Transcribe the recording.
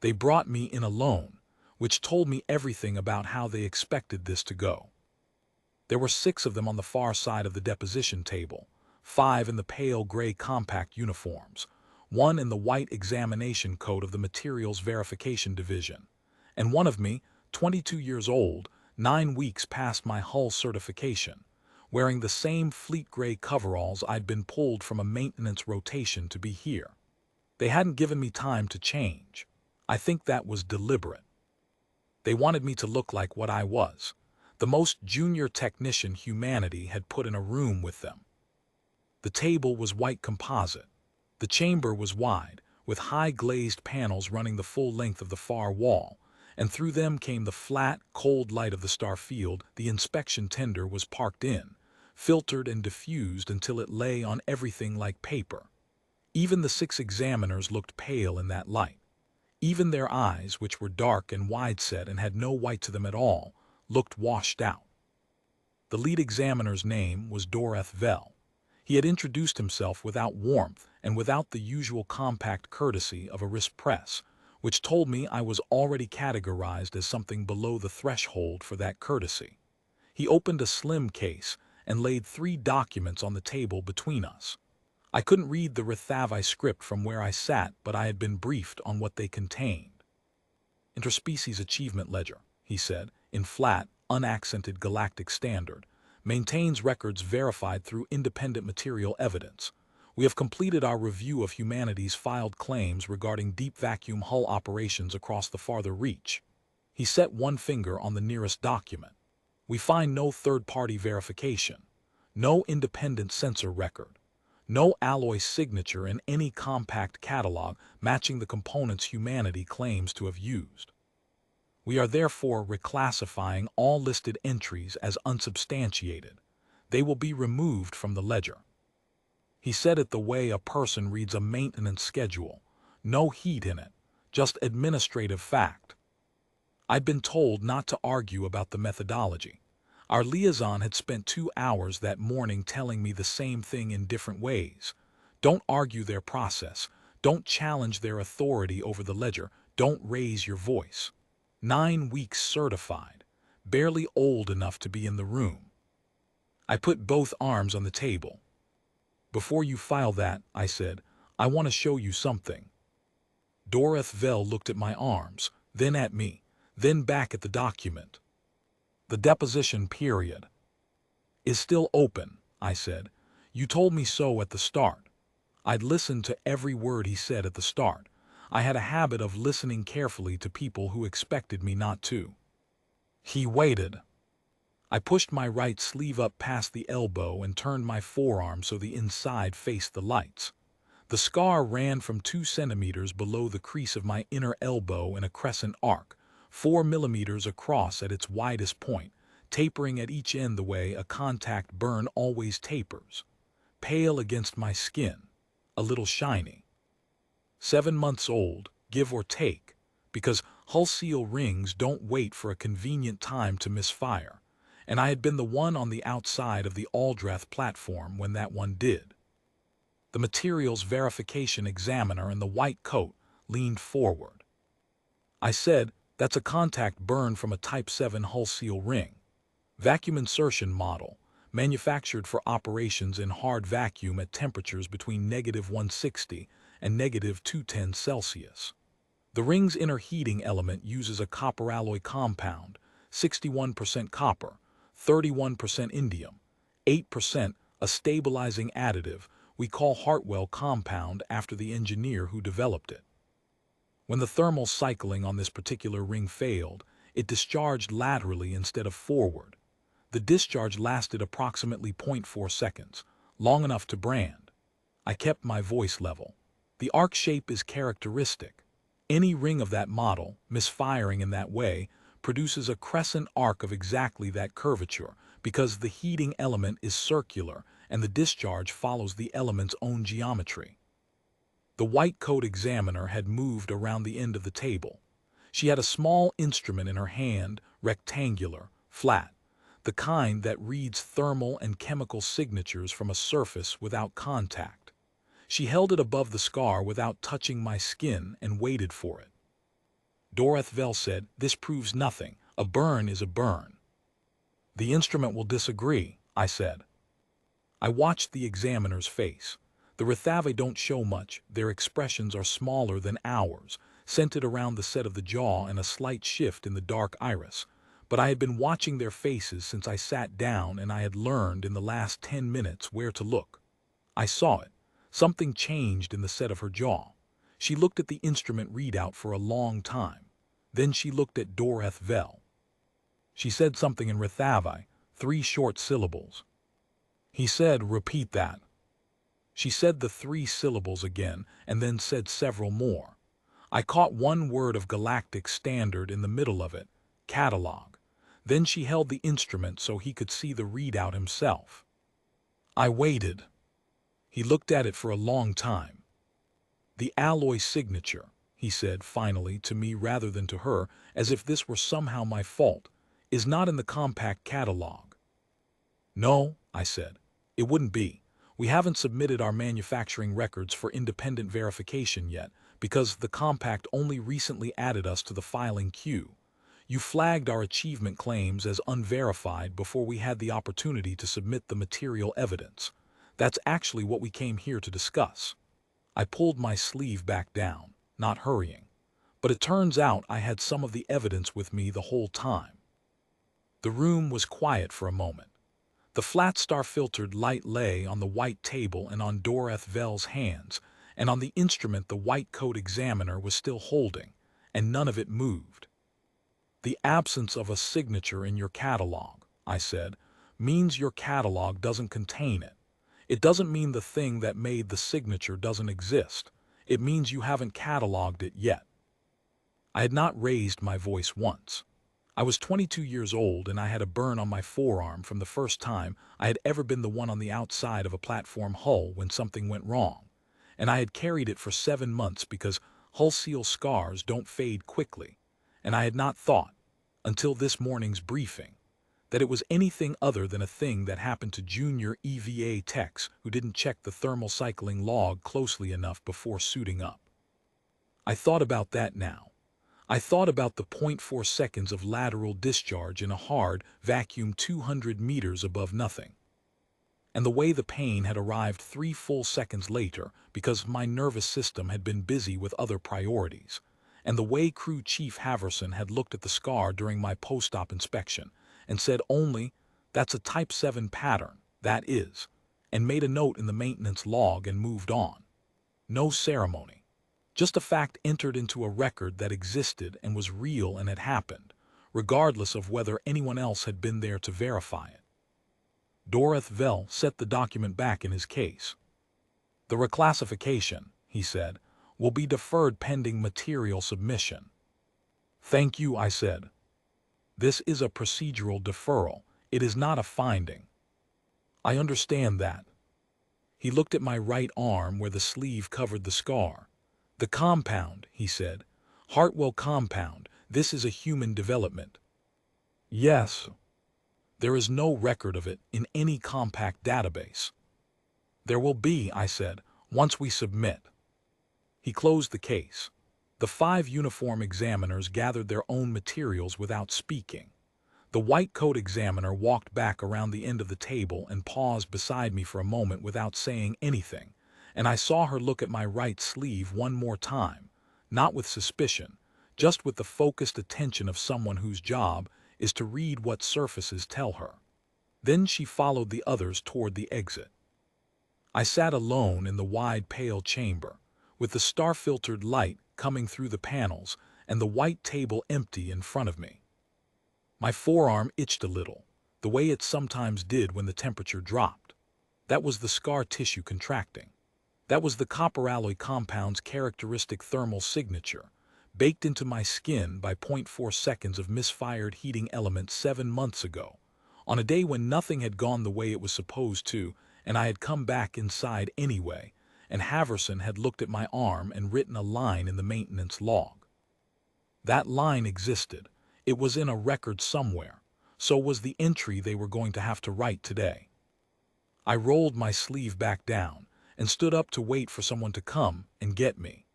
They brought me in alone, which told me everything about how they expected this to go. There were 6 of them on the far side of the deposition table, 5 in the pale gray compact uniforms, 1 in the white examination coat of the Materials Verification Division, and one of me, 22 years old, 9 weeks past my hull certification, wearing the same fleet gray coveralls I'd been pulled from a maintenance rotation to be here. They hadn't given me time to change. I think that was deliberate. They wanted me to look like what I was, the most junior technician humanity had put in a room with them. The table was white composite. The chamber was wide, with high glazed panels running the full length of the far wall, and through them came the flat, cold light of the star field the inspection tender was parked in, filtered and diffused until it lay on everything like paper. Even the 6 examiners looked pale in that light. Even their eyes, which were dark and wide-set and had no white to them at all, looked washed out. The lead examiner's name was Doreth Vell. He had introduced himself without warmth and without the usual compact courtesy of a wrist press, which told me I was already categorized as something below the threshold for that courtesy. He opened a slim case and laid 3 documents on the table between us. I couldn't read the Rathavi script from where I sat, but I had been briefed on what they contained. Interspecies Achievement Ledger, he said, in flat, unaccented galactic standard, maintains records verified through independent material evidence. We have completed our review of humanity's filed claims regarding deep vacuum hull operations across the farther reach. He set one finger on the nearest document. We find no third-party verification, no independent sensor record, no alloy signature in any compact catalog matching the components humanity claims to have used. We are therefore reclassifying all listed entries as unsubstantiated. They will be removed from the ledger. He said it the way a person reads a maintenance schedule. No heat in it, just administrative fact. I'd been told not to argue about the methodology. Our liaison had spent 2 hours that morning telling me the same thing in different ways. Don't argue their process. Don't challenge their authority over the ledger. Don't raise your voice. 9 weeks certified, barely old enough to be in the room. I put both arms on the table. Before you file that, I said, I want to show you something. Doreth Vell looked at my arms, then at me, then back at the document. The deposition period is still open, I said. You told me so at the start. I'd listened to every word he said at the start. I had a habit of listening carefully to people who expected me not to. He waited. I pushed my right sleeve up past the elbow and turned my forearm so the inside faced the lights. The scar ran from 2 centimeters below the crease of my inner elbow in a crescent arc, 4 millimeters across at its widest point, tapering at each end the way a contact burn always tapers. Pale against my skin, a little shiny. 7 months old, give or take, because hull seal rings don't wait for a convenient time to misfire, and I had been the one on the outside of the Aldrath platform when that one did. The materials verification examiner in the white coat leaned forward. I said, that's a contact burn from a Type 7 hull seal ring. Vacuum insertion model, manufactured for operations in hard vacuum at temperatures between -160 and -210 Celsius. The ring's inner heating element uses a copper alloy compound, 61% copper, 31% indium, 8% a stabilizing additive we call Hartwell compound after the engineer who developed it. When the thermal cycling on this particular ring failed, it discharged laterally instead of forward. The discharge lasted approximately 0.4 seconds, long enough to brand. I kept my voice level. The arc shape is characteristic. Any ring of that model, misfiring in that way, produces a crescent arc of exactly that curvature because the heating element is circular and the discharge follows the element's own geometry. The white coat examiner had moved around the end of the table. She had a small instrument in her hand, rectangular, flat, the kind that reads thermal and chemical signatures from a surface without contact. She held it above the scar without touching my skin and waited for it. Dorothy said, "This proves nothing. A burn is a burn." "The instrument will disagree," I said. I watched the examiner's face. The Rithave don't show much, their expressions are smaller than ours, centered around the set of the jaw and a slight shift in the dark iris. But I had been watching their faces since I sat down, and I had learned in the last 10 minutes where to look. I saw it. Something changed in the set of her jaw. She looked at the instrument readout for a long time. Then she looked at Dorothy. She said something in Rithave, 3 short syllables. He said, "Repeat that." She said the 3 syllables again, and then said several more. I caught one word of galactic standard in the middle of it, catalogue. Then she held the instrument so he could see the readout himself. I waited. He looked at it for a long time. "The alloy signature," he said finally to me rather than to her, as if this were somehow my fault, "is not in the compact catalogue." "No," I said, "it wouldn't be. We haven't submitted our manufacturing records for independent verification yet, because the compact only recently added us to the filing queue. You flagged our achievement claims as unverified before we had the opportunity to submit the material evidence. That's actually what we came here to discuss." I pulled my sleeve back down, not hurrying. But it turns out I had some of the evidence with me the whole time. The room was quiet for a moment. The flat star-filtered light lay on the white table and on Dorothy's hands, and on the instrument the white coat examiner was still holding, and none of it moved. "The absence of a signature in your catalogue," I said, "means your catalogue doesn't contain it. It doesn't mean the thing that made the signature doesn't exist. It means you haven't catalogued it yet." I had not raised my voice once. I was 22 years old, and I had a burn on my forearm from the first time I had ever been the one on the outside of a platform hull when something went wrong, and I had carried it for 7 months because hull seal scars don't fade quickly, and I had not thought, until this morning's briefing, that it was anything other than a thing that happened to junior EVA techs who didn't check the thermal cycling log closely enough before suiting up. I thought about that now. I thought about the 0.4 seconds of lateral discharge in a hard vacuum 200 meters above nothing, and the way the pain had arrived 3 full seconds later because my nervous system had been busy with other priorities, and the way Crew Chief Haverson had looked at the scar during my post-op inspection and said only, "That's a Type 7 pattern, that is," and made a note in the maintenance log and moved on. No ceremony. Just a fact entered into a record that existed and was real and had happened, regardless of whether anyone else had been there to verify it. Dorothy set the document back in his case. "The reclassification," he said, "will be deferred pending material submission." "Thank you," I said. "This is a procedural deferral. It is not a finding." "I understand that." He looked at my right arm where the sleeve covered the scar. "The compound," he said. "Hartwell compound. This is a human development." "Yes." "There is no record of it in any compact database." "There will be," I said, "once we submit." He closed the case. The 5 uniform examiners gathered their own materials without speaking. The white coat examiner walked back around the end of the table and paused beside me for a moment without saying anything, and I saw her look at my right sleeve one more time, not with suspicion, just with the focused attention of someone whose job is to read what surfaces tell her. Then she followed the others toward the exit. I sat alone in the wide pale chamber, with the star-filtered light coming through the panels and the white table empty in front of me. My forearm itched a little, the way it sometimes did when the temperature dropped. That was the scar tissue contracting. That was the copper alloy compound's characteristic thermal signature, baked into my skin by 0.4 seconds of misfired heating element 7 months ago, on a day when nothing had gone the way it was supposed to, and I had come back inside anyway, and Haverson had looked at my arm and written a line in the maintenance log. That line existed. It was in a record somewhere. So was the entry they were going to have to write today. I rolled my sleeve back down and stood up to wait for someone to come and get me.